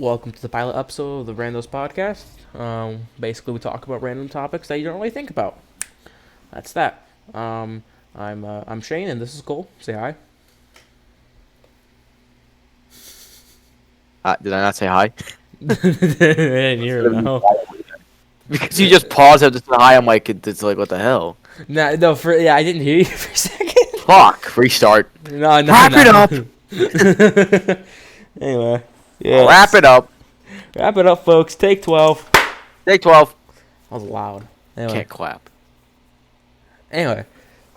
Welcome to the pilot episode of the Randos podcast. Basically, we talk about random topics that you don't really think about. That's that. I'm Shane, and this is Cole. Say hi. Did I not say hi? I didn't hear it, no. Because you just paused after saying hi. I'm like, it's like, what the hell? No, I didn't hear you for a second. Fuck. Restart. No. Wrap it up. Anyway, yeah. Wrap it up. Wrap it up, folks. Take 12. Take 12. That was loud. Anyway, Can't clap.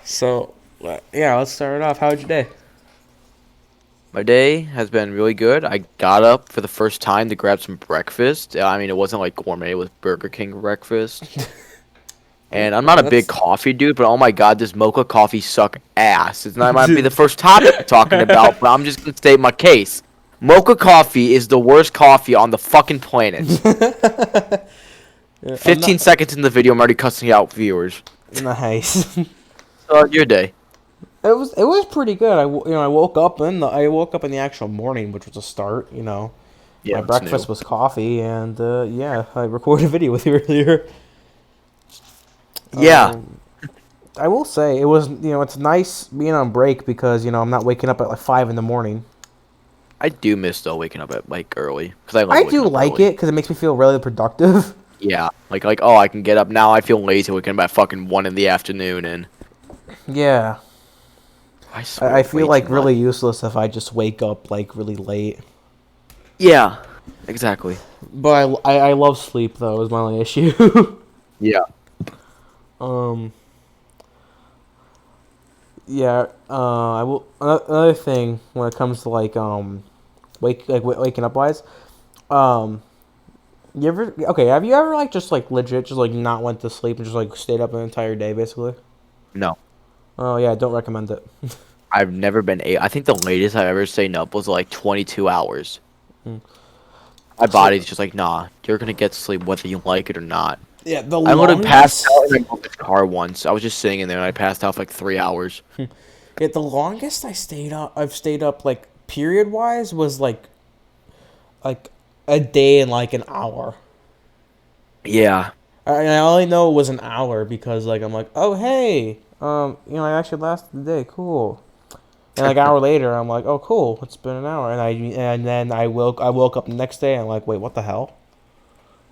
So yeah, let's start it off. How was your day? My day has been really good. I got up for the first time to grab some breakfast. I mean, it wasn't like gourmet. It was Burger King breakfast. And I'm not a big coffee dude, but oh my god, does mocha coffee suck ass? It's not might be the first topic I'm talking about, but I'm just going to state my case. Mocha coffee is the worst coffee on the fucking planet. 15 seconds in the video, I'm already cussing out viewers. Nice. So, your day. It was pretty good. I woke up in the actual morning, which was a start. Yeah, my breakfast was coffee, and I recorded a video with you earlier. Yeah. I will say it was it's nice being on break because I'm not waking up at like 5 in the morning. I do miss though waking up at like early because I do like it because it makes me feel really productive. Yeah, like oh, I can get up now. I feel lazy waking up at fucking 1 in the afternoon and. Yeah. I feel like really useless if I just wake up like really late. Yeah, exactly. But I love sleep though is my only issue. Yeah. Yeah. I will. Another thing when it comes to waking up wise, have you ever like just like legit just like not went to sleep and just like stayed up an entire day basically? No. Oh yeah, I don't recommend it. I've never been I think the latest I've ever stayed up was like 22 hours. My body's just like, nah, you're gonna get sleep whether you like it or not. Yeah, I would have passed out in the car once. I was just sitting in there and I passed out for like 3 hours. Yeah, the longest I've stayed up like period wise was like a day and like an hour. Yeah. I only know it was an hour because like I'm like, oh hey, I actually lasted the day, cool. And like an hour later, I'm like, oh cool, it's been an hour, and then I woke up the next day and I'm like, wait, what the hell?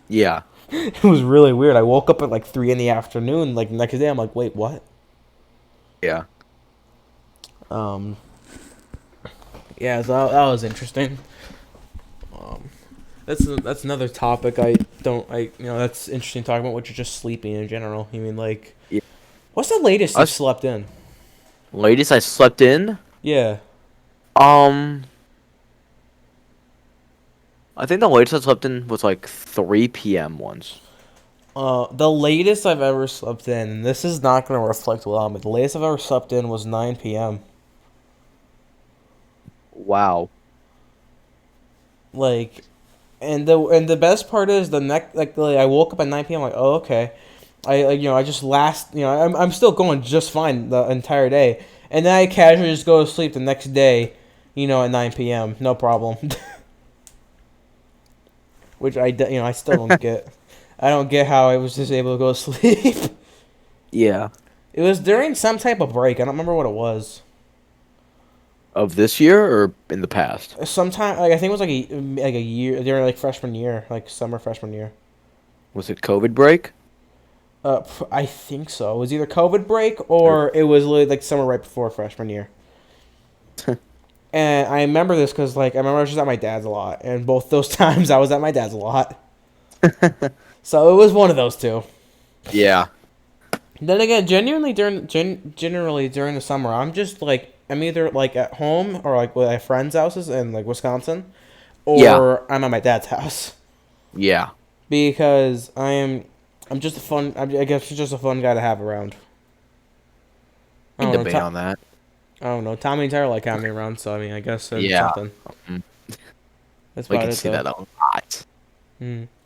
Yeah. It was really weird. I woke up at like 3 in the afternoon. Like the next day, I'm like, wait, what? Yeah. Yeah, so that was interesting. That's another topic. That's interesting talking about what you're just sleeping in general. You mean like, Yeah. What's the latest you slept in? Latest I slept in? Yeah. I think the latest I slept in was like 3 p.m. once. The latest I've ever slept in, and this is not going to reflect well on me, the latest I've ever slept in was 9 p.m. Wow. Like, and the best part is I woke up at 9 p.m. like, oh okay, I just I'm still going just fine the entire day, and then I casually just go to sleep the next day, at 9 p.m. no problem. Which I still don't get. I don't get how I was just able to go to sleep. Yeah. It was during some type of break. I don't remember what it was. Of this year or in the past? Sometime, I think it was like a year during like freshman year, like summer freshman year. Was it COVID break? I think so. It was either COVID break or it was literally like summer right before freshman year. And I remember this because I remember I was just at my dad's a lot, and both those times I was at my dad's a lot. So it was one of those two. Yeah. Then again, generally during the summer, I'm either like at home or like with my friends' houses in like Wisconsin, or I'm at my dad's house. Yeah. Because I'm just I guess just a fun guy to have around. I can debate on that. I don't know. Tommy and Tyler like having me around, so I mean, I guess it's something. That's we about can it, see though. that a lot.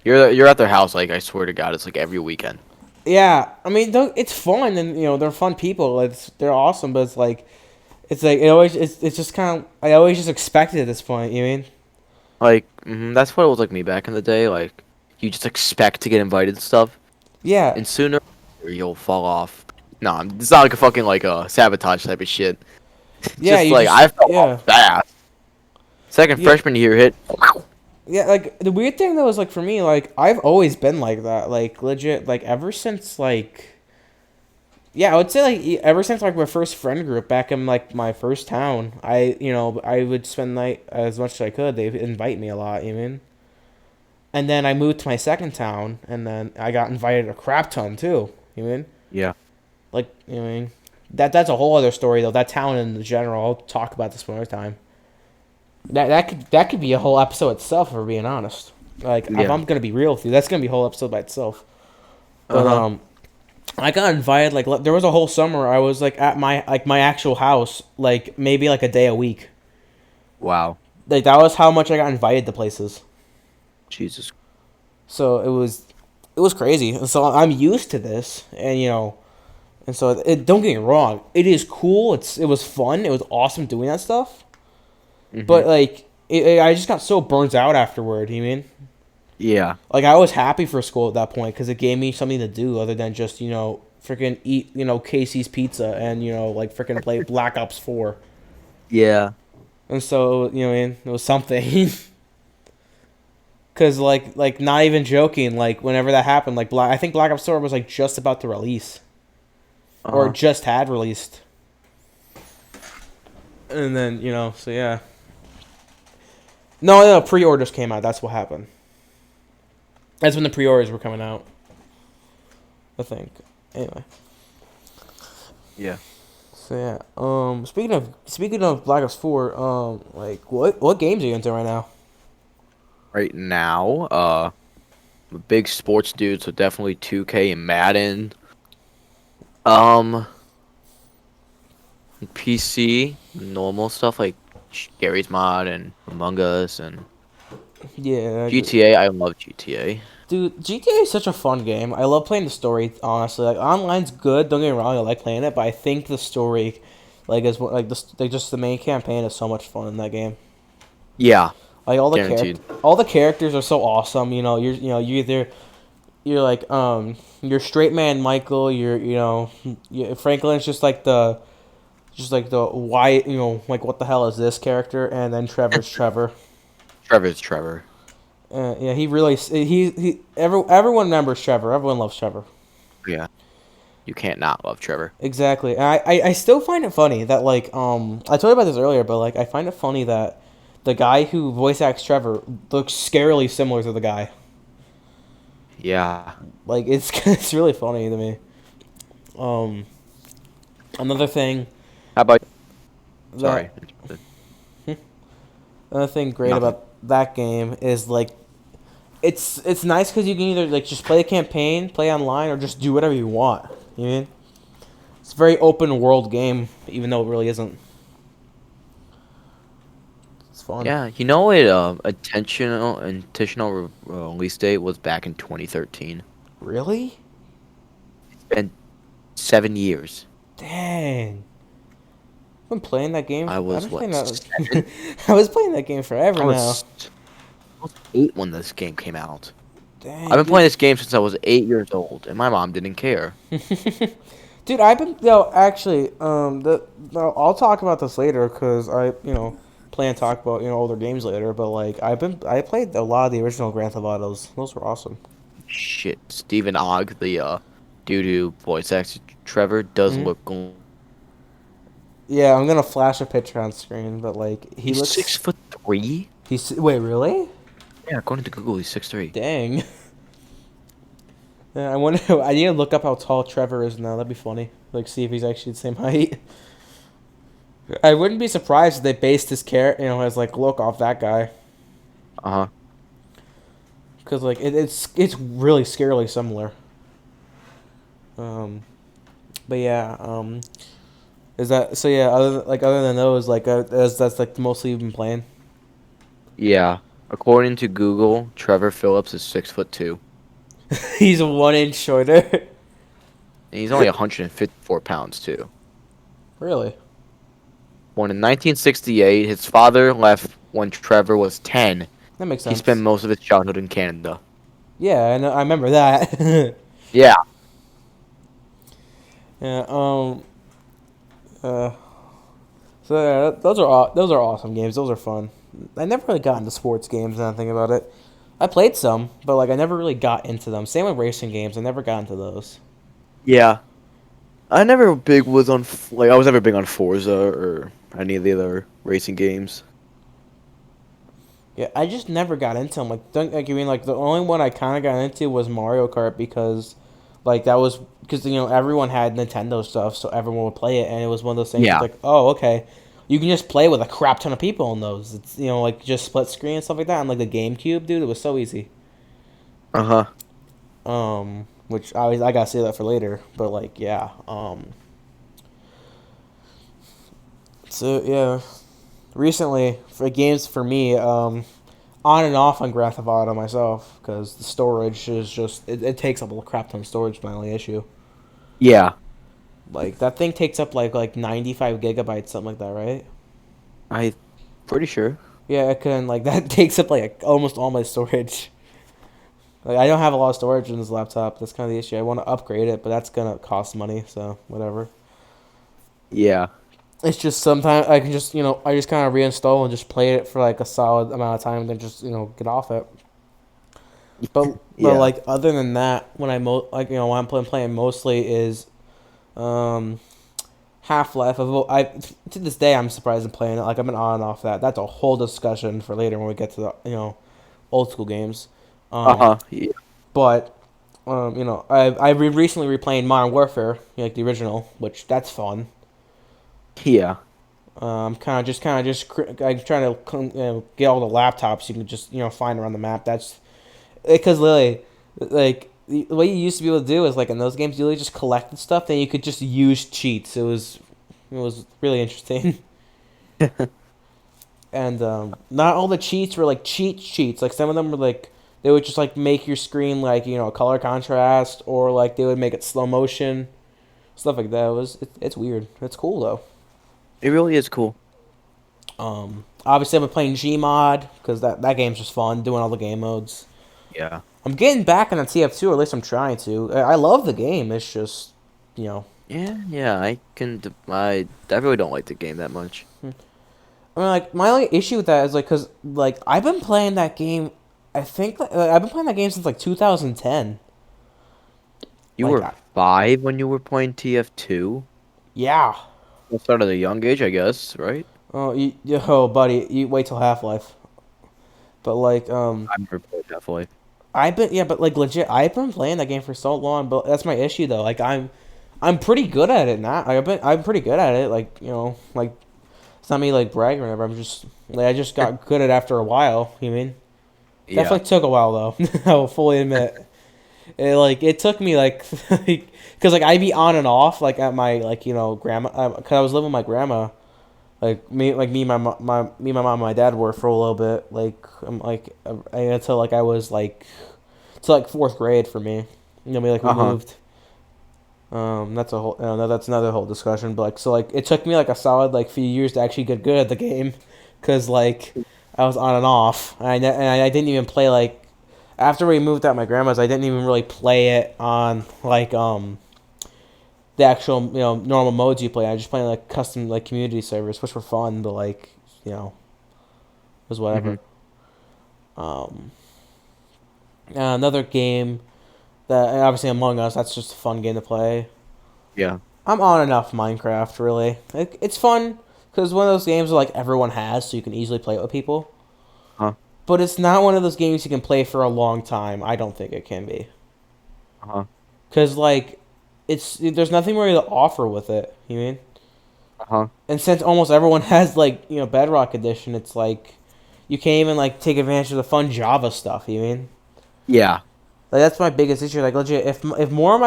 You're at their house, like, I swear to God, it's like every weekend. Yeah, I mean, it's fun, and they're fun people. They're awesome, but it's just kind of I always just expect it at this point. You mean? Like, that's what it was like me back in the day. Like, you just expect to get invited to stuff, Yeah, and sooner or you'll fall off. No, it's not like a fucking like a sabotage type of shit. yeah. Just You like just I fell off yeah, fast. Second yeah, freshman year hit. yeah. Like the weird thing though is like for me, like I've always been like that. Like legit, like ever since like yeah, I would say like ever since like my first friend group back in like my first town, I would spend night as much as I could. They invite me a lot, you mean? And then I moved to my second town, and then I got invited a crap ton too. You mean? Yeah. Like you mean? That's a whole other story though. That town in general, I'll talk about this one other time. That could be a whole episode itself, if we're being honest. Like if Yeah. I'm gonna be real with you, that's gonna be a whole episode by itself. Uh But huh. I got invited like there was a whole summer I was like at my actual house like maybe like a day a week. Wow. Like that was how much I got invited to places. Jesus. So it was crazy. And so I'm used to this, and and so don't get me wrong, it is cool. It was fun. It was awesome doing that stuff. But Mhm. like I just got so burnt out afterward. You mean? Yeah. Like I was happy for school at that point because it gave me something to do other than just freaking eat Casey's pizza and like freaking play Black Ops 4. Yeah. And so it was something. Cause like not even joking, like whenever that happened, like I think Black Ops 4 was like just about to release Uh or huh. just had released, and then so yeah. No, pre-orders came out. That's what happened. That's when the pre-orders were coming out. I think. Anyway. Yeah. So yeah. Speaking of Black Ops 4, like what games are you into right now? Right now, I'm a big sports dude, so definitely 2K and Madden. Um, PC, normal stuff like Gary's Mod and Among Us and Yeah, GTA. I love GTA. dude, GTA is such a fun game. I love playing the story. Honestly, like online's good. Don't get me wrong, I like playing it, but I think the story, just the main campaign is so much fun in that game. Yeah, Like guaranteed. all the characters are so awesome. You're like you're straight man Michael. Franklin's just like the why like what the hell is this character, and then Trevor's Trevor. Trevor's Trevor. Yeah, he really everyone remembers Trevor. Everyone loves Trevor. Yeah, you can't not love Trevor. Exactly. And I still find it funny that like I told you about this earlier, but like I find it funny that the guy who voice acts Trevor looks scarily similar to the guy. Yeah. Like it's it's really funny to me. Um, another thing How about? Sorry. that another thing great Nothing. about that game is like it's nice because you can either like just play a campaign, play online, or just do whatever you want. You mean? It's a very open world game, even though it really isn't. It's fun. Yeah, you know it. Intentional release date was back in 2013. Really? And 7 years. Dang. I've been playing that game. I I've was been what playing 7? that. I was playing that game forever I now. was, I was 8 when this game came out. I've Dang, been playing dude. this game since I was 8 years old, and my mom didn't care. Dude, I've been actually no, I'll talk about this later because I plan to talk about older games later. But like I played a lot of the original Grand Theft Autos. Those were awesome. Shit, Stephen Ogg, the dude who voice acts Trevor, does Hmm. look. Yeah, I'm gonna flash a picture on screen, but like he He's six looks. foot three. He's wait really? Yeah, according to Google, he's 6'3". Dang. Yeah, I wonder. I need to look up how tall Trevor is now. That'd be funny. Like, see if he's actually the same height. I wouldn't be surprised if they based his his like look off that guy. Uh huh. Cause like it's really scarily similar. Um, but yeah. Is that so? Yeah. Other than those, like that's like mostly you've been playing. Yeah, according to Google, Trevor Phillips is 6'2", He's 1 inch shorter. and he's only 154 pounds too. Really? Born in 1968, his father left when Trevor was 10 That makes He spent sense. most of his childhood in Canada. Yeah, I remember that. Yeah. Yeah. Uh. So yeah, those are awesome games. Those are fun. I never really got into sports games. Now I think about it, I played some, but like I never really got into them. Same with racing games. I never got into those. Yeah. I never big was on like I was never big on Forza or any of the other racing games. Yeah, I just never got into them. Like you mean like the only one I kind of got into was Mario Kart because, like that was because everyone had Nintendo stuff, so everyone would play it, and it was one of those things. It's Yeah. like, oh, okay, you can just play with a crap ton of people in those. It's like just split screen and stuff like that. And like the GameCube, dude, it was so easy. Uh-huh. Which I gotta say that for later, but like yeah. So yeah, recently for games for me, on and off on Grand Theft Auto myself because the storage is just it takes up a crap ton of storage. My only issue, Yeah. like that thing takes up like 95 GB, something like that, right? I pretty sure. Yeah, it can like that takes up like almost all my storage. Like I don't have a lot of storage in this laptop. That's kind of the issue. I want to upgrade it, but that's gonna cost money. So whatever. Yeah. It's just sometimes I can just I just kind of reinstall and just play it for like a solid amount of time, and then just get off it. But Yeah. like other than that, when I like when playing mostly is um Half Life. I to this day I'm surprised I'm playing it. Like I've been on and off that. That's a whole discussion for later when we get to the old school games. Um, Uh-huh. Yeah. but I recently replaying Modern Warfare, like the original, which that's fun. Yeah. I'm trying to get all the laptops you can just find around the map. That's because literally, like what you used to be able to do is like in those games, you really just collected stuff. Then you could just use cheats. It was really interesting. And not all the cheats were like cheats. Like some of them were like they would just like make your screen like color contrast, or like they would make it slow motion, stuff like that. It's weird. It's cool though. It really is cool. Obviously I've been playing Gmod because that game's just fun doing all the game modes. Yeah. I'm getting back on the TF2, or at least I'm trying to. I love the game. It's just, you know, Yeah, yeah, I really don't like the game that much. I mean, like my only issue with that is like, cause like I've been playing that game. I think I've been playing that game since like 2010. You Like, were 5 when you were playing TF2? yeah. Well, started at a young age, I guess, right? Oh, buddy, you wait till Half Life. But like, I've never played Half-Life. but like legit, I've been playing that game for so long. But that's my issue though. Like, I'm pretty good at it now. I'm pretty good at it. Like, like it's not me like bragging or whatever. I just got good at it after a while. You mean? Yeah. Definitely took a while though. I'll fully admit. It took me like, because like I'd be on and off like at my like grandma, because I was living with my grandma, me and my mom and my dad were for a little bit until like I was like to like fourth grade for me. We Uh-huh. moved. That's a whole that's another whole discussion. But like so like it took me like a solid like few years to actually get good at the game, because like I was on and off. And I didn't even play like after we moved out my grandma's. I didn't even really play it on like the actual normal modes you play. I just played like custom like community servers, which were fun, but like it was Hmm. whatever. Um, Another game that, and obviously Among Us. That's just a fun game to play. Yeah. I'm on and off Minecraft really. It's fun because one of those games where like everyone has, so you can easily play it with people. Huh. But it's not one of those games you can play for a long time. I don't think it can be. Uh-huh. Cause like, there's nothing really to offer with it. You mean? Uh-huh. And since almost everyone has like Bedrock Edition, it's like you can't even like take advantage of the fun Java stuff. You mean? Yeah. Like that's my biggest issue. Like legit, if more of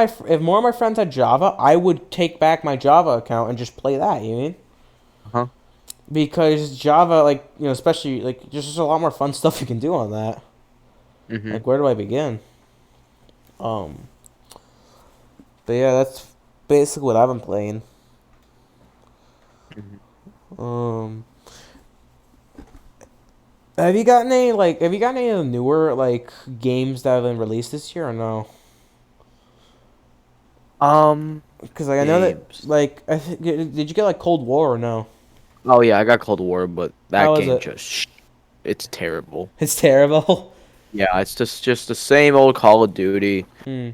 my friends had Java, I would take back my Java account and just play that. You mean? Uh-huh. Because Java, like especially like there's just a lot more fun stuff you can do on that. Hmm. Like where do I begin? Um, but yeah, that's basically what I've been playing. Hmm. Um, have you gotten any of the newer like games that have been released this year or no? Um, Because like I know that games. like did you get like Cold War or no? Oh yeah, I got Cold War, but How that was game it? just it's terrible. It's terrible. Yeah, it's just the same old Call of Duty. Hmm.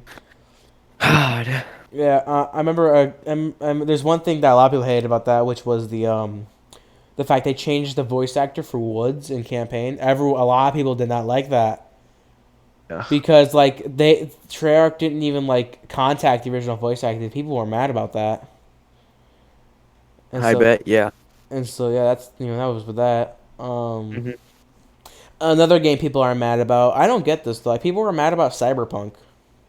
God. Yeah, I remember. There's one thing that a lot of people hated about that, which was the fact they changed the voice actor for Woods in campaign. A lot of people did not like that Ugh, because like Treyarch didn't even like contact the original voice actor. People were mad about that, and I so bet. Yeah. yeah, that's that was with that. hmm Another game people are mad about. I don't get this though. Like people were mad about Cyberpunk.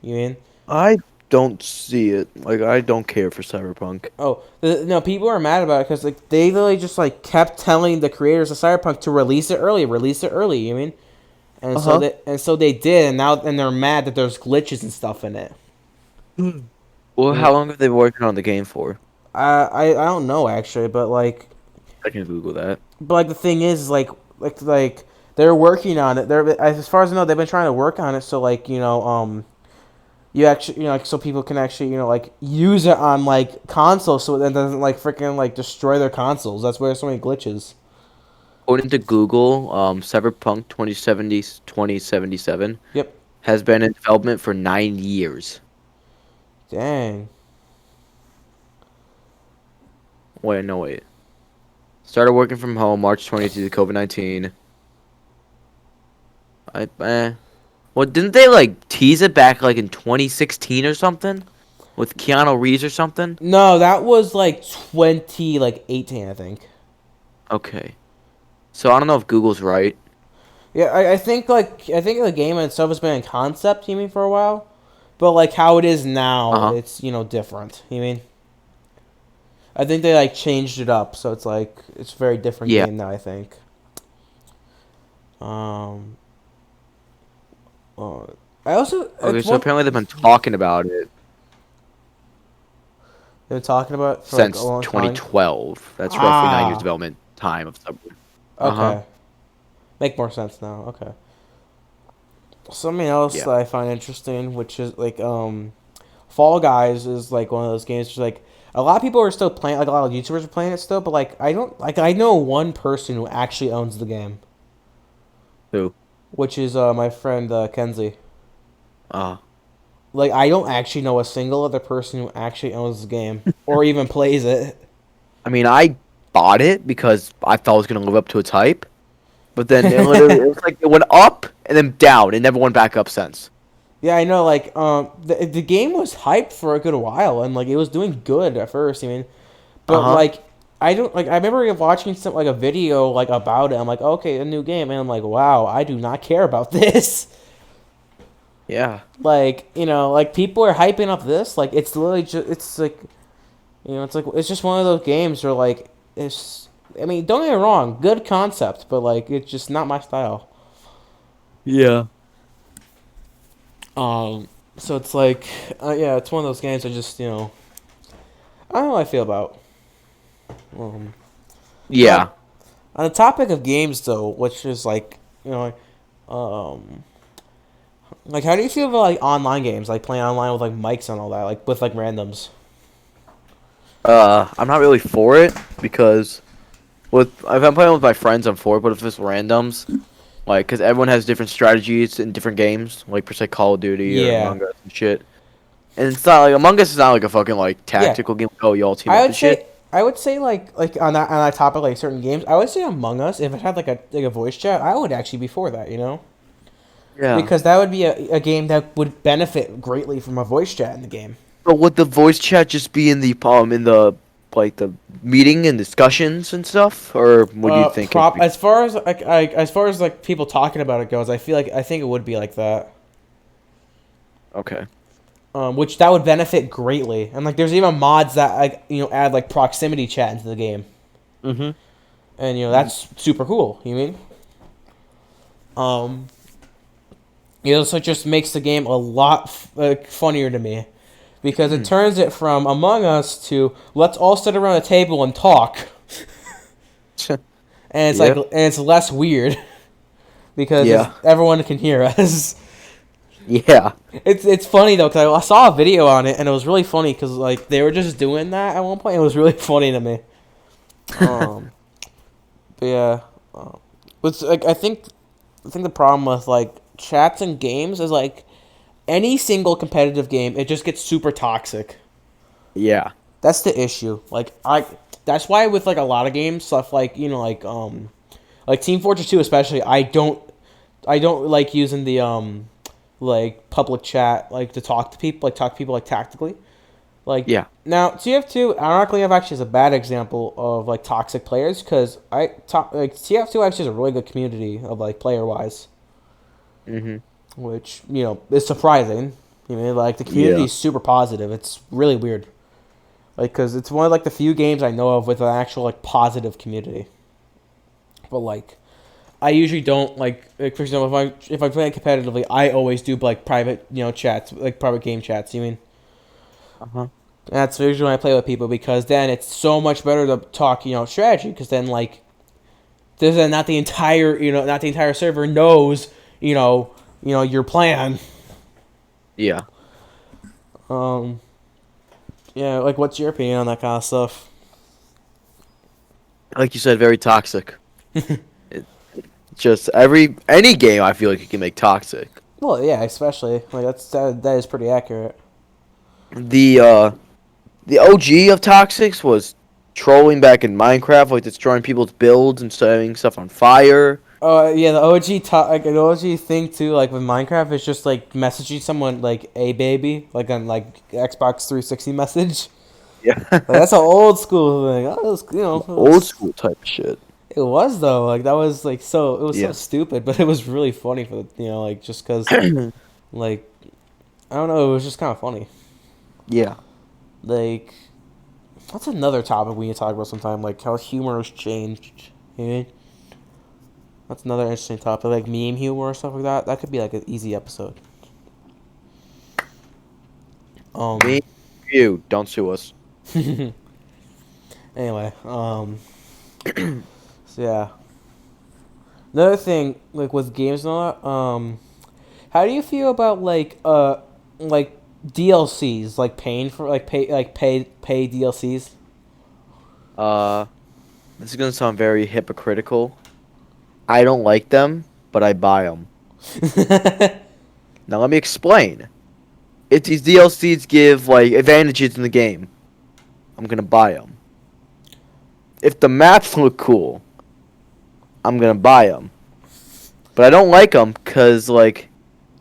You mean? I don't see it. Like I don't care for Cyberpunk. Oh, no, people are mad about it because like they literally just like kept telling the creators of Cyberpunk to release it early. You mean? Uh huh. And so they did, and they're mad that there's glitches and stuff in it. Well, You how long have they been working on the game for? I don't know actually, I can Google that. but like the thing is like they're working on it. They're as far as I know, they've been trying to work on it. So like you actually like so people can actually like use it on like consoles, so it doesn't like freaking like destroy their consoles. That's why there's so many glitches. According to Google, Cyberpunk 2077 Yep. has been in development for 9 years. Dang. Wait, no, wait. Started working from home March 22 to COVID-19. Well, didn't they like tease it back like in 2016 or something with Keanu Reeves or something? No, that was like 18, I think. Okay, so I don't know if Google's right. Yeah, I think the game itself has been in concept, you mean, for a while, but like how it is Uh now, huh. it's different. You mean? I think they like changed it up, so it's like it's a very different Yeah. game now. I think. Um. Uh, I also Okay, it's so one apparently they've been talking about it they've been talking about it for like a since long time. 2012. That's roughly 9 years Ah. development time of Subway. Uh huh. Okay. Make more sense now. Okay. Something else Yeah. that I find interesting, which is like Fall Guys is like one of those games which like a lot of people are still playing like a lot of YouTubers are playing it still, but like I don't like I know one person who actually owns the game, Who? which is my friend Kenzie. Uh. Like I don't actually know a single other person who actually owns the game or even plays it. I mean, I bought it because I thought it was gonna live up to its hype, but then it was like it went up and then down. It never went back up since. Yeah, I know. Like, the game was hyped for a good while, and like it was doing good at first. I mean, Uh but huh. like I don't like. I remember watching some like a video like about it. I'm like, okay, a new game, and I'm like, wow, I do not care about this. Yeah. Like, like people are hyping up this. Like, it's literally just it's like it's like it's just one of those games where like it's. I mean, don't get me wrong, good concept, but like it's just not my style. Yeah. Um, so it's like, yeah, it's one of those games I just I don't know how I feel about. Um, Yeah. but on the topic of games, though, which is like, um, like how do you feel about like online games, like playing online with like mics and all that, like with like randoms? I'm not really for it because if I'm playing with my friends, I'm for it. But if it's randoms, like, because everyone has different strategies in different games, like per se Call of Duty or Yeah, Among Us and shit. And it's not like Among Us is not like a fucking like yeah. tactical game. Oh, y'all team up and shit. I would say like on that topic, like certain games, I would say Among Us. If it had like a voice chat, I would actually be for that. Yeah. Because that would be a game that would benefit greatly from a voice chat in the game. But would the voice chat just be in the like the meeting and discussions and stuff, or what do you think? Prop as far as as far as like people talking about it goes, I think it would be like that. Okay. Which that would benefit greatly, and like there's even mods that like add like proximity chat into the game, Mhm. and that's super cool. You mean? Um, so it just makes the game a lot funnier to me, because it turns it from Among Us to let's all sit around a table and talk, and it's like Yep. and it's less weird. because Yeah. everyone can hear us. Yeah. It's funny though because I saw a video on it and it was really funny because like they were just doing that at one point. It was really funny to me. Um, but yeah, it's like I think the problem with like chats and games is like any single competitive game, it just gets super toxic. Yeah. That's the issue. That's why with like a lot of games, stuff like like Team Fortress 2 especially, I don't like using the like public chat like to talk to people like tactically. Like Yeah. now TF2, ironically enough, actually is a bad example of like toxic players because like TF2 actually is a really good community of like player wise, Mhm. which is surprising. Like the community Yeah. is super positive. It's really weird. Like, cause it's one of like the few games I know of with an actual like positive community. But like, I usually don't for example, if I play competitively, I always do like private chats, like private game chats. You mean Uh huh. that's usually when I play with people because then it's so much better to talk strategy because then like there's not the entire server knows your plan. Yeah. Um, yeah, like what's your opinion on that kind of stuff? Like you said, very toxic. It, just any game I feel like you can make toxic. Well, yeah, especially like that is pretty accurate. The uh the OG of toxics was trolling back in Minecraft, like destroying people's builds and setting stuff on fire. Oh yeah, the like an OG thing too, like with Minecraft, is just like messaging someone like a baby, like on like Xbox 360 message. Yeah. Like that's an old school thing. Old school type shit. It was though. Like that was like it was so Yeah. stupid, but it was really funny for like just because like I don't know, it was just kind of funny. Yeah. Like that's another topic we need to talk about sometime, like how humor has changed. You know? That's another interesting topic, like meme humor or stuff like that. That could be like an easy episode. Me, Um. you, don't sue us. Anyway. So yeah. Another thing, like with games and all that. How do you feel about like DLCs, like paying for pay DLCs? Uh, this is gonna sound very hypocritical. I don't like them, but I buy them. Now let me explain. If these DLCs give like advantages in the game, I'm gonna buy them. If the maps look cool, I'm gonna buy them. But I don't like them because like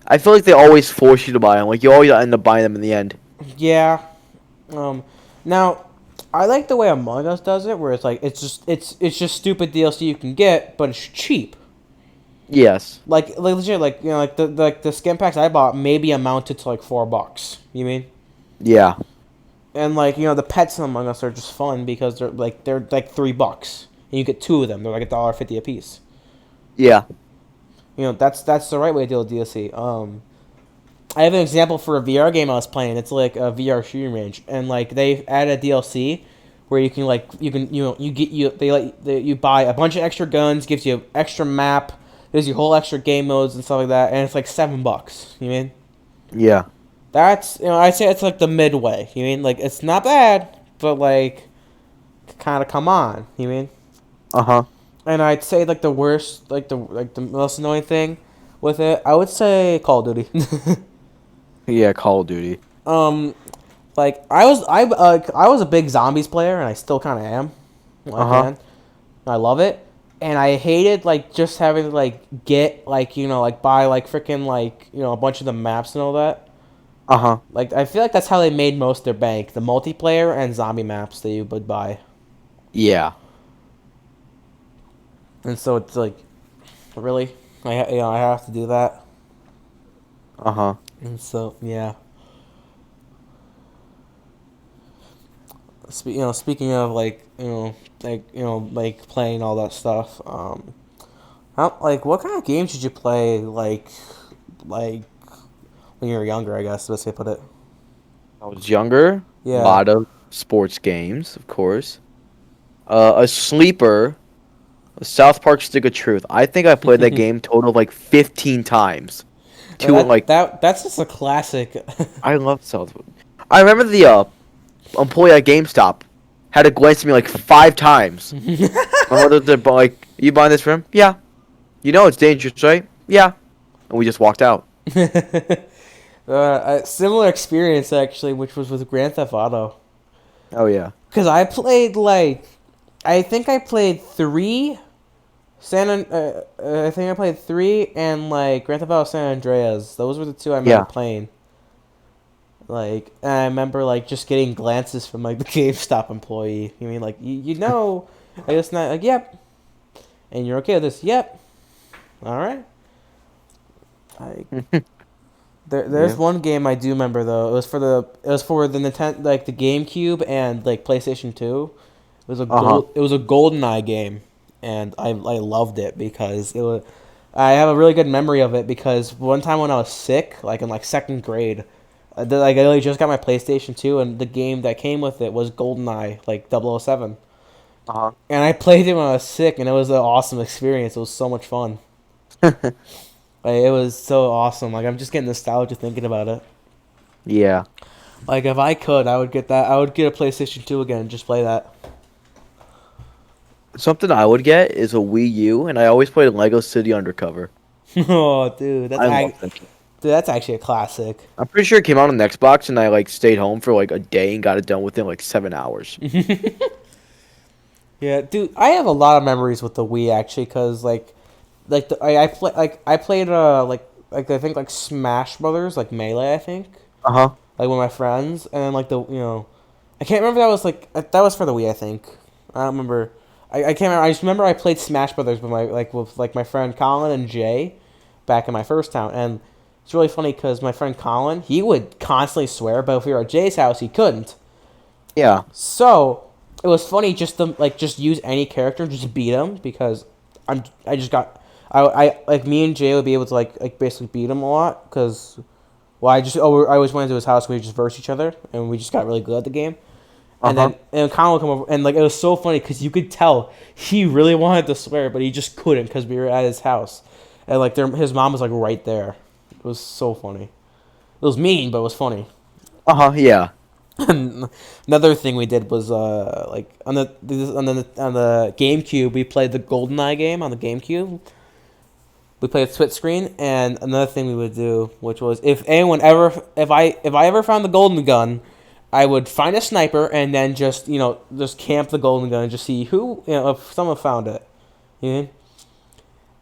I feel like they always force you to buy them. Like you always end up buying them in the end. Yeah. Um. Now, I like the way Among Us does it, where it's like it's just stupid DLC you can get, but it's cheap. Yes. Like legit, like the skin packs I bought maybe amounted to like $4. You mean? Yeah. And like the pets in Among Us are just fun because they're like $3, and you get two of them. They're like $1.50 a piece. Yeah. That's the right way to deal with DLC. I have an example for a VR game I was playing. It's like a VR shooting range, and like they added a DLC where you can you get you buy a bunch of extra guns, gives you extra map, there's your whole extra game modes and stuff like that, and it's like $7. You mean? Yeah. That's I'd say it's like the midway. You mean like it's not bad, but like kind of come on. You mean? Uh huh. And I'd say like the worst, like the most annoying thing with it, I would say Call of Duty. Yeah. Call of Duty. um, like I was a big zombies player, and I still kind of am. Uh Like huh. man, I love it, and I hated like just having to like get like like buy like freaking like a bunch of the maps and all that. Uh huh. Like I feel like that's how they made most of their bank: the multiplayer and zombie maps that you would buy. Yeah. And so it's like, really, I have to do that. Uh huh. And so yeah. Speaking of like playing all that stuff. What kind of games did you play like when you were younger? I guess that's how you put it. I was younger. A Yeah. lot of sports games, of course. A sleeper South Park Stick of Truth. I think I played that game total of like 15 times. Two like That's just a classic. I love South Park. I remember the employee at GameStop had to glance at me like 5 times. My mother did, like, "You buying this for him? Yeah. You know it's dangerous, right? Yeah." And we just walked out. A similar experience actually, which was with Grand Theft Auto. Oh yeah. Cause I think I played three I think I played three and like Grand Theft Auto San Andreas. Those were the two I remember Yeah. playing. Like, and I remember like just getting glances from like the GameStop employee. You mean like you know, like it's not like yep, and you're okay with this? Yep. All right. I there's Yeah. one game I do remember though. It was for the Nintendo like the GameCube and like PlayStation 2. Uh huh. It was a GoldenEye game, and I loved it because it was. I have a really good memory of it because one time when I was sick, like in like second grade, like I literally just got my PlayStation 2 and the game that came with it was GoldenEye like 007. Uh And I played it when I was sick and it was an awesome experience. It was so much fun. huh. Like it was so awesome. Like I'm just getting nostalgia thinking about it. Yeah. Like if I could, I would get that. I would get a PlayStation 2 again and just play that. Something I would get is a Wii U, and I always played Lego City Undercover. Oh, I love that game. dude, that's actually a classic. I'm pretty sure it came out on Xbox, and I like stayed home for like a day and got it done within like 7 hours. Yeah, dude, I have a lot of memories with the Wii actually, cause I played like I think like Smash Brothers like Melee I think Uh huh. like with my friends and then like the I can't remember that was like that was for the Wii I think I don't remember I can't remember I just remember I played Smash Brothers with like my friend Colin and Jay back in my first town and it's really funny because my friend Colin he would constantly swear but if we were at Jay's house he couldn't. Yeah. So it was funny just to like just use any character and just beat him because I just got I like me and Jay would be able to like basically beat him a lot because well I always went to his house we just verse each other and we just got really good at the game Uh and huh. then Colin would come over and like it was so funny because you could tell he really wanted to swear but he just couldn't because we were at his house and like his mom was like right there. It was so funny. It was mean but it was funny. Uh huh. Yeah. Another thing we did was like on the GameCube we played the GoldenEye game on the GameCube. We played split screen, and another thing we would do, which was if I ever found the golden gun, I would find a sniper and then just just camp the golden gun and just see who if someone found it. You know?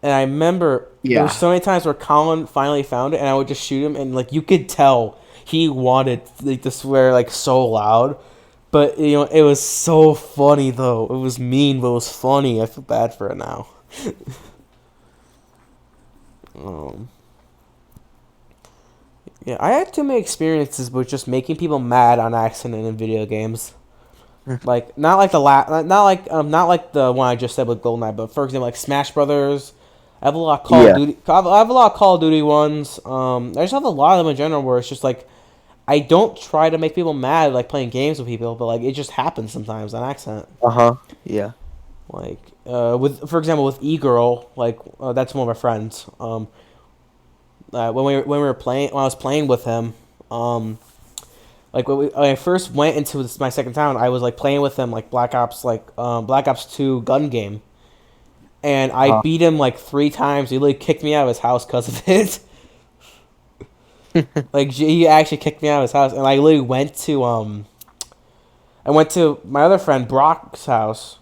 And I remember there were Yeah. so many times where Colin finally found it, and I would just shoot him, and like you could tell he wanted like to swear like so loud, but it was so funny though. It was mean, but it was funny. I feel bad for it now. Um, yeah, I had too many experiences with just making people mad on accident in video games. Like not like the one I just said with GoldenEye, but for example like Smash Brothers. I have a lot of Call of Yeah. Duty. I have a lot of Call of Duty ones. I just have a lot of them in general where it's just like I don't try to make people mad like playing games with people, but like it just happens sometimes on accident. Uh huh. Yeah. Like with for example with E Girl, like that's one of my friends. When we were playing when I was playing with him, like when I first went into my second town, I was like playing with him like Black Ops 2 gun game, and I Uh beat him like 3 times. He literally kicked me out of his house because of it. huh. Like he actually kicked me out of his house, and I literally I went to my other friend Brock's house.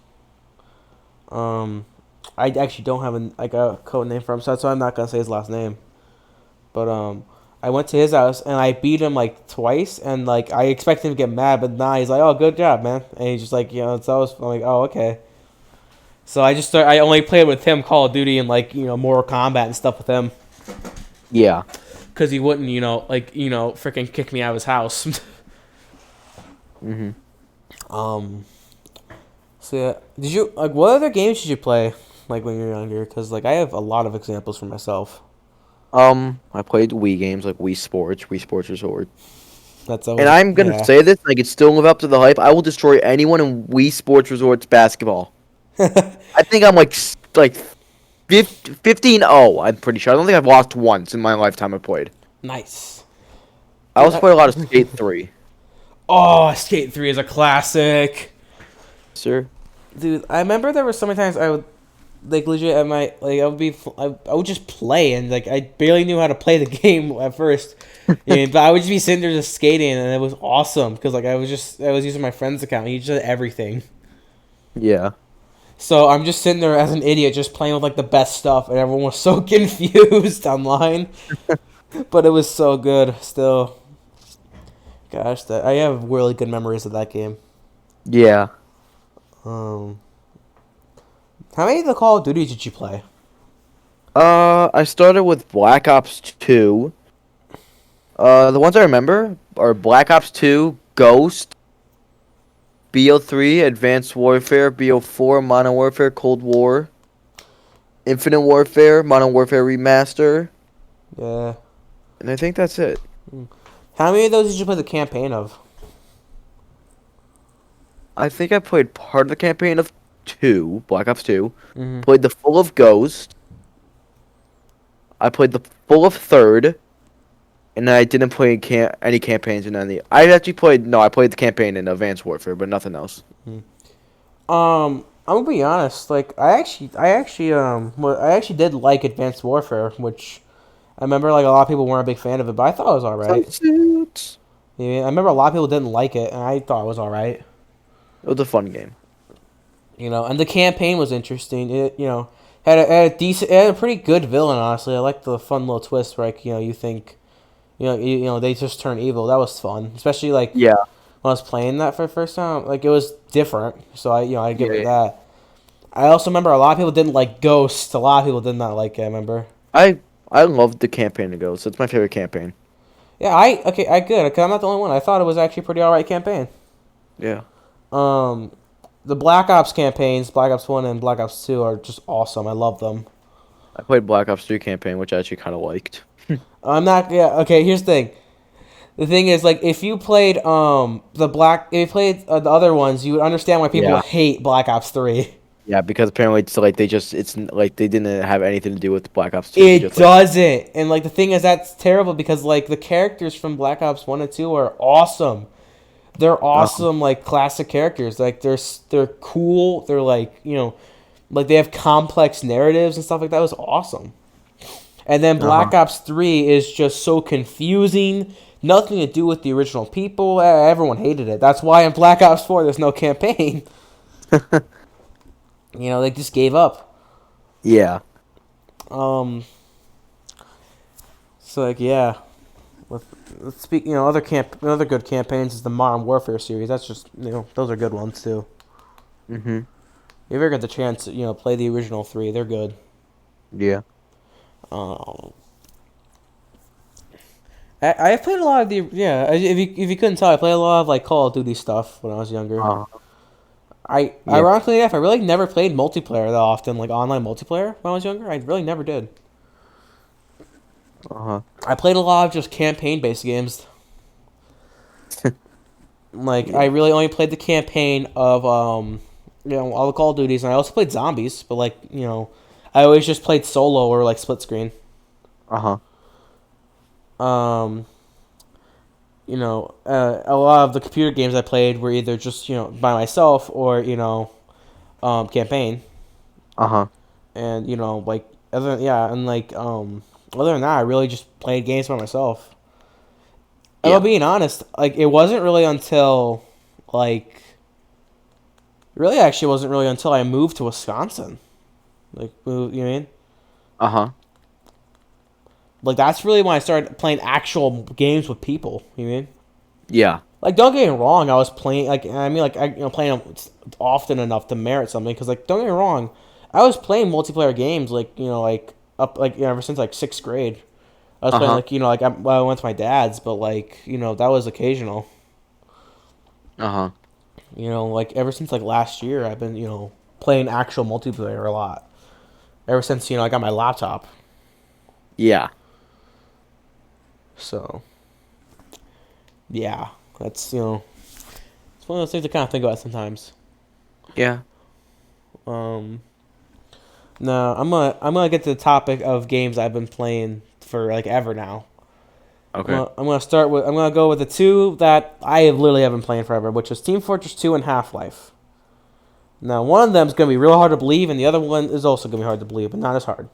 I actually don't have a code name for him, so that's why I'm not gonna say his last name. But I went to his house and I beat him like twice, and like I expected him to get mad, but nah, he's like, "Oh, good job, man," and he's just like, it's always I'm like, "Oh, okay." So I only played with him Call of Duty and like Mortal Kombat and stuff with him, Yeah. because he wouldn't freaking kick me out of his house. Mhm. um. So yeah, did you like what other games did you play like when you were younger? Because like I have a lot of examples for myself. I played Wii games like Wii Sports Resort. That's And always I'm gonna yeah. say this, and I can still live up to the hype. I will destroy anyone in Wii Sports Resort's basketball. I think I'm like like 15-0. I'm pretty sure. I don't think I've lost once in my lifetime I played. Nice. I Dude, also play a lot of Skate 3. oh, Skate 3 is a classic. Sir? Dude, I remember there were so many times I would like legit at my like I would just play and like I barely knew how to play the game at first. But I would just be sitting there just skating and it was awesome because like I was using my friend's account and he just did everything. Yeah. So I'm just sitting there as an idiot just playing with like the best stuff and everyone was so confused online. But it was so good still. Gosh, that I have really good memories of that game. Yeah. Um, how many of the Call of Duty did you play? I started with Black Ops 2. The ones I remember are Black Ops 2, Ghost, BO3, Advanced Warfare, BO4, Modern Warfare, Cold War, Infinite Warfare, Modern Warfare Remaster, Yeah. and I think that's it. How many of those did you play the campaign of? I think I played part of the campaign of 2, Black Ops 2, Mm-hmm. played the full of Ghost, I played the full of Third, and I didn't play any campaigns in any. I actually played, no, I played the campaign in Advanced Warfare, but nothing else. I'm gonna be honest. Like, I actually did like Advanced Warfare, which I remember like a lot of people weren't a big fan of it, but I thought it was all right. It Yeah, I remember a lot of people didn't like it, and I thought it was all right. was a fun game. And the campaign was interesting. It, had a decent, it had a pretty good villain. Honestly, I liked the fun little twist where like, you think, they just turn evil. That was fun, especially like Yeah, when I was playing that for the first time. Like it was different, so I give it yeah. that. I also remember a lot of people didn't like Ghost. A lot of people did not like it. I remember. I loved the campaign of Ghost. It's my favorite campaign. Yeah, okay, I good. Cause I'm not the only one. I thought it was actually a pretty alright campaign. Yeah. Um, the Black Ops campaigns, Black Ops 1 and Black Ops 2 are just awesome. I love them. I played Black Ops 3 campaign, which I actually kind of liked. I'm not. Yeah. Okay. Here's the thing. The thing is, like, if you played if you played the other ones, you would understand why people Yeah. hate Black Ops 3. Yeah, because apparently it's like it's like they didn't have anything to do with Black Ops 2. They It just like doesn't, and like the thing is, that's terrible because like the characters from Black Ops 1 and 2 are awesome. They're awesome, like classic characters. Like they're cool. They're like like they have complex narratives and stuff like that. It was awesome. And then uh-huh. Black Ops 3 is just so confusing. Nothing to do with the original people. Everyone hated it. That's why in Black Ops 4 there's no campaign. They just gave up. Yeah. Um. So like yeah, let's speak. Other good campaigns is the Modern Warfare series. That's just those are good ones too. Mhm. If you ever get the chance to play the original three, they're good. Yeah. Um. I've played a lot of the if you couldn't tell, I played a lot of like Call of Duty stuff when I was younger. Uh, I yeah. ironically enough, I really never played multiplayer that often, like online multiplayer when I was younger. I really never did. Uh-huh. I played a lot of just campaign based games. Like I Yeah. really only played the campaign of all the Call of Duties, and I also played zombies, but like I always just played solo or like split screen. Uh-huh. Um, a lot of the computer games I played were either just by myself or campaign. Uh-huh. And like other than that, I really just played games by myself. And I'm Yeah. being honest, like it wasn't really until like really actually wasn't really until I moved to Wisconsin. Like you know what I mean? Uh-huh. Like that's really when I started playing actual games with people. You know what I mean? Yeah. Like don't get me wrong, I was playing like I mean like I playing them often enough to merit something because like don't get me wrong, I was playing multiplayer games like like up like ever since like sixth grade. I was playing Uh-huh. like like I went to my dad's, but like that was occasional. Uh-huh. Like ever since like last year, I've been playing actual multiplayer a lot. Ever since I got my laptop, Yeah. so yeah, that's it's one of those things I kind of think about sometimes. Yeah. Um, No, I'm gonna get to the topic of games I've been playing for like ever now. Okay. I'm gonna go with the two that I literally have been playing forever, which is Team Fortress 2 and Half Life. Now, one of them is gonna be real hard to believe, and the other one is also gonna be hard to believe, but not as hard.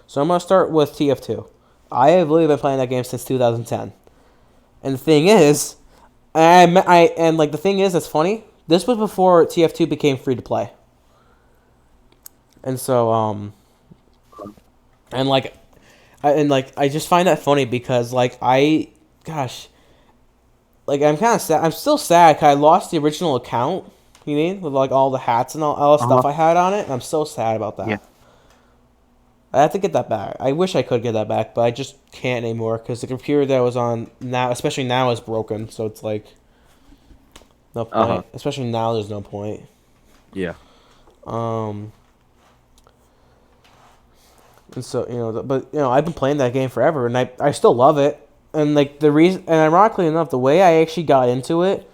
So I'm gonna start with TF2. I have literally been playing that game since 2010, and the thing is, the thing is, that's funny. This was before TF2 became free to play, and so and like I just find that funny because gosh, I'm kind of sad. I'm still sad 'cause I lost the original account. You mean with like all the hats and all the Uh huh. stuff I had on it? I'm so sad about Yeah. that. I have to get that back. I wish I could get that back, but I just can't anymore because the computer that I was on now, especially now, is broken. So it's like no Uh huh. point. Especially now, there's no point. Yeah. Um, and so but I've been playing that game forever, and I still love it. And like the reason, and ironically enough, the way I actually got into it,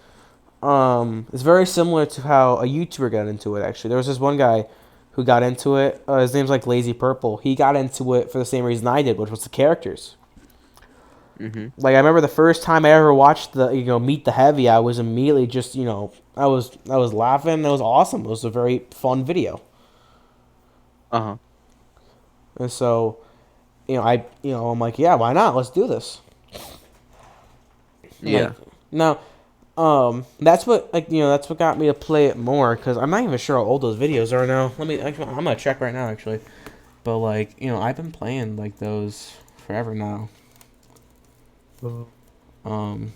is very similar to how a YouTuber got into it. Actually, there was this one guy who got into it. His name's like Lazy Purple. He got into it for the same reason I did, which was the characters. Mhm. Like I remember the first time I ever watched the Meet the Heavy, I was immediately just I was laughing. It was awesome. It was a very fun video, Uh huh. and so I'm like, yeah, why not? Let's do this. Like Yeah. now, that's what got me to play it more because I'm not even sure how old those videos are now. I'm gonna check right now actually, but I've been playing like those forever now. Um,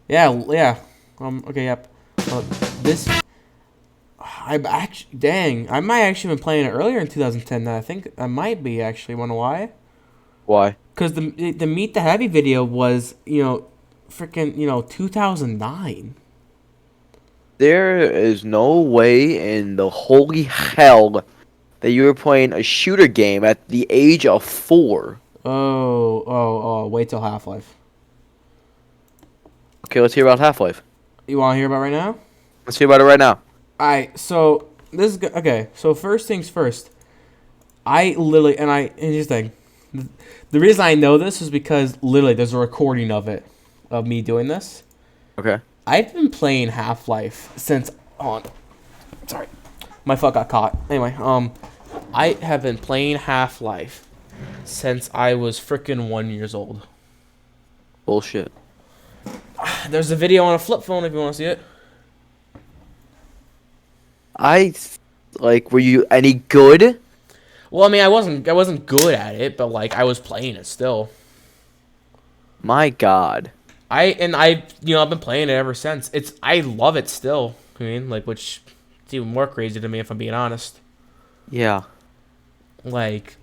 yeah, yeah. Okay, yep. This I actually dang, I might actually been playing it earlier in 2010. Now I think I might be actually. Wanna know why? Why? Because the Meet the Heavy video was freaking 2009. There is no way in the holy hell that you were playing a shooter game at the age of 4. Oh, wait till Half Life. Okay, let's hear about Half-Life. You want to hear about right now? Let's hear about it right now. Alright, so this is okay. So first things first, I literally and here's the thing. The reason I know this is because literally there's a recording of it, of me doing this. Okay. I've been playing Half Life since on. Sorry, my foot got caught. Anyway, I have been playing Half Life since I was freaking 1 years old. Bullshit. There's a video on a flip phone if you want to see it. Were you any good? Well, I mean, I wasn't good at it, but like I was playing it still. My God. I've been playing it ever since. I love it still. I mean, which it's even more crazy to me if I'm being honest. Yeah. Like,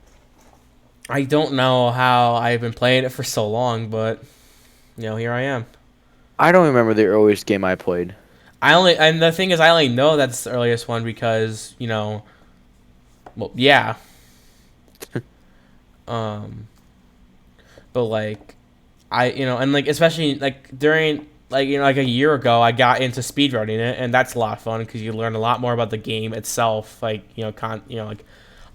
I don't know how I've been playing it for so long, but here I am. I don't remember the earliest game I played. And the thing is, I only know that's the earliest one because well, yeah. Um, but and especially during a year ago, I got into speedrunning it, and that's a lot of fun because you learn a lot more about the game itself,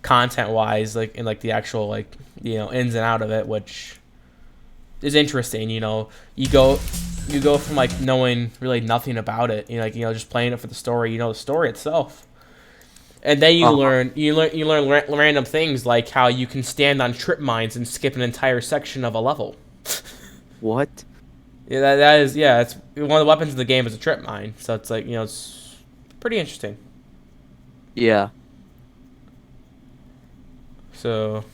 content wise, and the actual ins and out of it, which is interesting. You go from knowing really nothing about it, just playing it for the story, the story itself. And then Uh-huh. you learn random things like how you can stand on trip mines and skip an entire section of a level. What? Yeah, that is it's one of the weapons in the game is a trip mine, so it's it's pretty interesting. Yeah. So,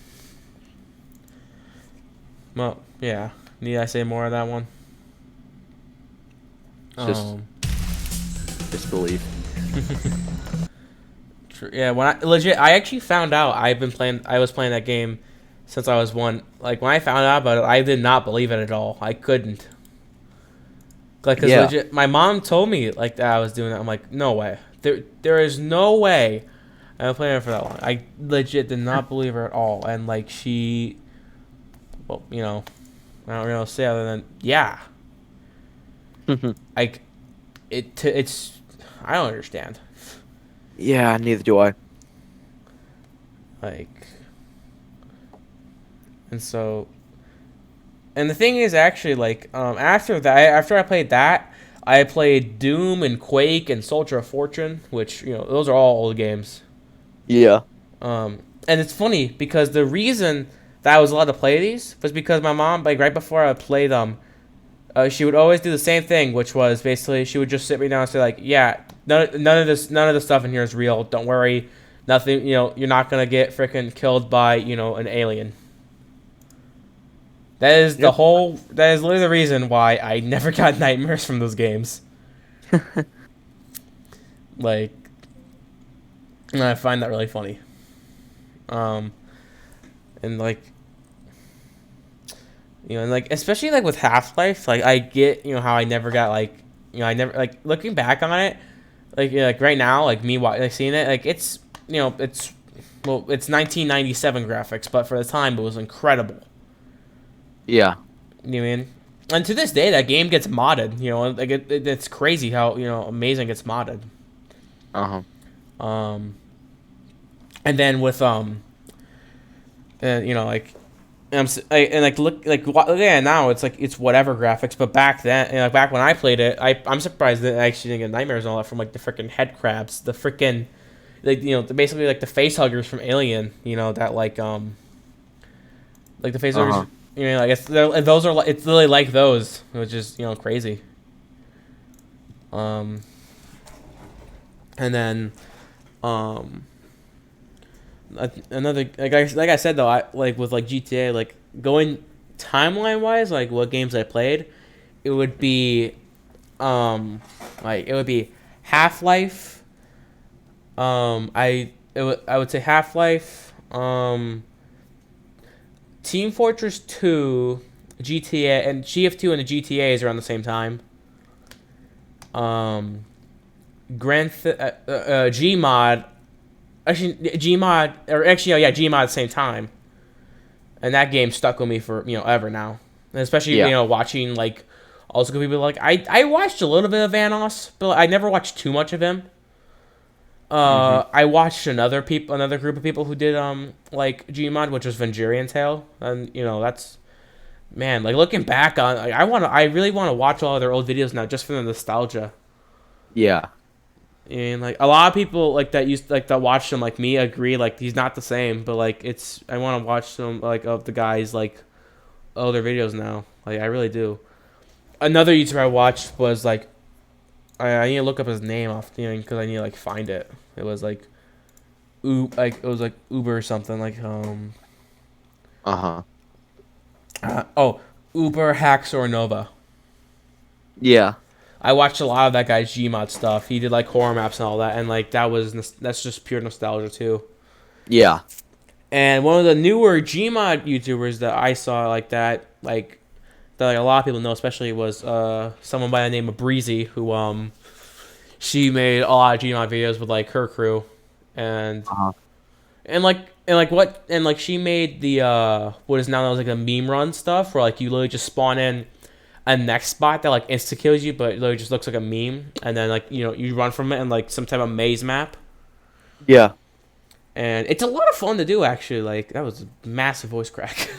well, yeah. Need I say more of that one? It's just Um, disbelief. yeah. When I actually found out I was playing that game since I was one. Like when I found out about it, I did not believe it at all. I couldn't. Cause Yeah. legit, my mom told me that I was doing that. I'm like, no way. There is no way I've been playing it for that long. I legit did not believe her at all. And she, well, I don't really know what to say other than yeah. Like, it's I don't understand. Yeah, neither do I. Like, and so, and the thing is actually like after I played that, I played Doom and Quake and Soldier of Fortune, which those are all old games. Yeah. And it's funny because the reason that I was allowed to play these was because my mom, like right before I would play them, she would always do the same thing, which was basically she would just sit me down and say like, yeah, none of the stuff in here is real. Don't worry, nothing. You're not gonna get freaking killed by an alien. That is the Yep. whole. That is literally the reason why I never got nightmares from those games. Like, and I find that really funny. Um, and like, and like especially like with Half Life, like I get how I never got like I never like looking back on it, like right now, like me like seeing it, like it's it's 1997 graphics, but for the time it was incredible. Yeah. You know what I mean? And to this day, that game gets modded. Like it's crazy how amazing it gets modded. Uh-huh. Um, and then with and like and like look at it now, it's like it's whatever graphics. But back then, like back when I played it, I'm surprised that I actually didn't get nightmares and all that from like the freaking head crabs, the freaking like basically like the face huggers from Alien. That like the face Uh-huh. huggers. Like those are it's literally like those, which is crazy. Um, and then um another like I said though, I like with like GTA, like going timeline wise, like what games I played, it would be like it would be Half Life. I would say Half Life. Team Fortress 2, GTA, and GF2 and the GTA's around the same time. Um, Gmod, actually Gmod, or actually yeah, Gmod at the same time, and that game stuck with me for ever now, and especially Yeah. watching like also good people like I watched a little bit of Vanos, but I never watched too much of him. Mm-hmm. I watched another group of people who did like Gmod, which was Vengerian Tale, and that's man, like looking back on, like, I really want to watch all of their old videos now just for the nostalgia. Yeah. And like a lot of people like that used like that watch them like me agree like he's not the same, but like it's I want to watch some like of the guys like older videos now. Like I really do. Another YouTuber I watched was like I need to look up his name off because I need to like find it. It was like it was like Uber or something like Uh-huh. oh Uber Hacks or Nova. Yeah. I watched a lot of that guy's Gmod stuff. He did like horror maps and all that, and like that's just pure nostalgia too. Yeah. And one of the newer Gmod YouTubers that I saw that like a lot of people know, especially was someone by the name of Breezy, who she made a lot of Gmod videos with like her crew, and Uh-huh. and like she made the what is now known as like a meme run stuff, where like you literally just spawn in a next spot that like insta kills you, but it literally just looks like a meme, and then like you run from it in like some type of maze map, Yeah. and it's a lot of fun to do actually. Like that was a massive voice crack.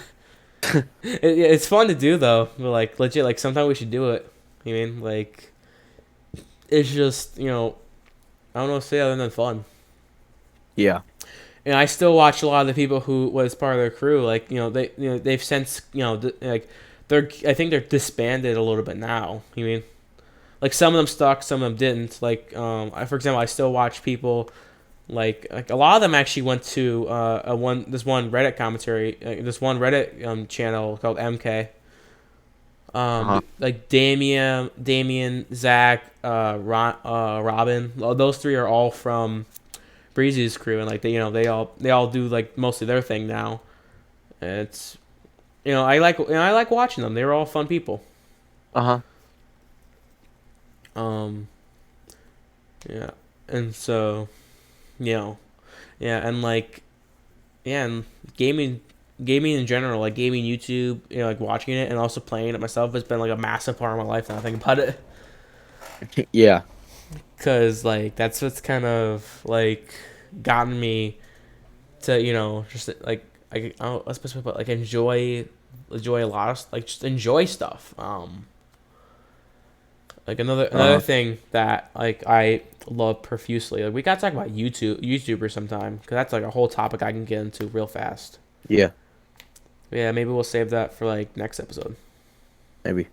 It's fun to do though, but like legit, like sometimes we should do it. You mean like it's just I don't know what to say other than fun. Yeah. And I still watch a lot of the people who was part of their crew. Like they've since like I think they're disbanded a little bit now. You mean like some of them stuck, some of them didn't. Like for example, I still watch people like a lot of them actually went to this one Reddit commentary, this one Reddit channel called MK. Uh-huh. Like Damien, Zach, Robin. Those three are all from Breezy's crew, and like they all do like mostly their thing now. And it's I like watching them. They were all fun people. Uh-huh. Um, yeah, and so yeah, and like and gaming in general, like gaming YouTube, like watching it and also playing it myself has been like a massive part of my life now. I think about it, Yeah. because like that's what's kind of like gotten me to just like I don't let's put like enjoy a lot of like just enjoy stuff. Like another Uh-huh. thing that like I love profusely. Like we gotta talk about YouTubers sometime because that's like a whole topic I can get into real fast. Yeah, Yeah, maybe we'll save that for like next episode. maybe.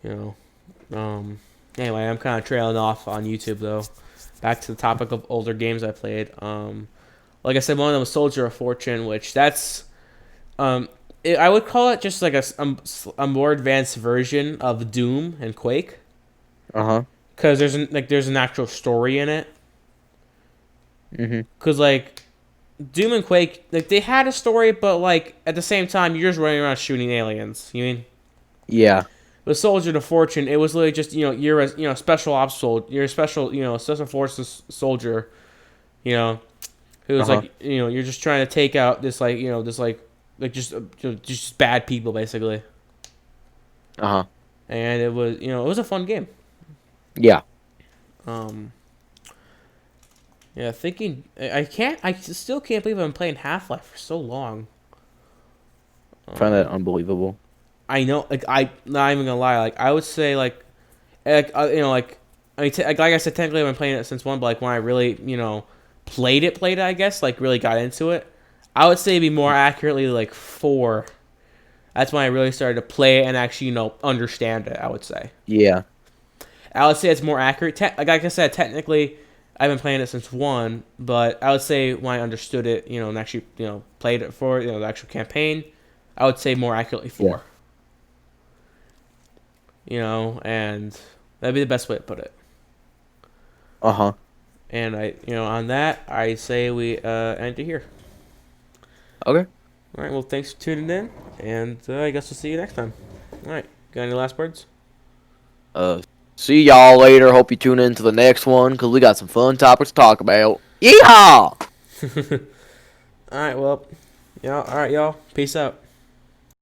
You Anyway, I'm kind of trailing off on YouTube though. Back to the topic of older games I played. Like I said, one of them was Soldier of Fortune, which that's I would call it just like a more advanced version of Doom and Quake, Uh-huh. because there's an actual story in it. Mhm. Because like Doom and Quake, like they had a story, but like at the same time, you're just running around shooting aliens. You mean? Yeah. With Soldier of Fortune, it was literally just you're a special ops soldier, you're a special special forces soldier, you know, who's Uh-huh. like you're just trying to take out this like this like just bad people basically. Uh-huh. And it was it was a fun game. Yeah. Um, yeah, thinking I still can't believe I've been playing Half Life for so long. Find that Um, unbelievable. I know, like I not even gonna lie, like I would say like I mean like I said, technically I've been playing it since one, but like when I really played it, I guess like really got into it, I would say it'd be more accurately like four. That's when I really started to play it and actually understand it. I would say. Yeah. I would say it's more accurate. Like I said, technically, I've been playing it since one, but I would say when I understood it, and actually, played it for the actual campaign, I would say more accurately Yeah. four. And that'd be the best way to put it. Uh-huh. And on that, I say we end it here. Okay. All right. Well, thanks for tuning in, and I guess we'll see you next time. All right. Got any last words? Uh, See y'all later. Hope you tune in to the next one because we got some fun topics to talk about. Yeehaw! All right. Well, all right, y'all. Peace out.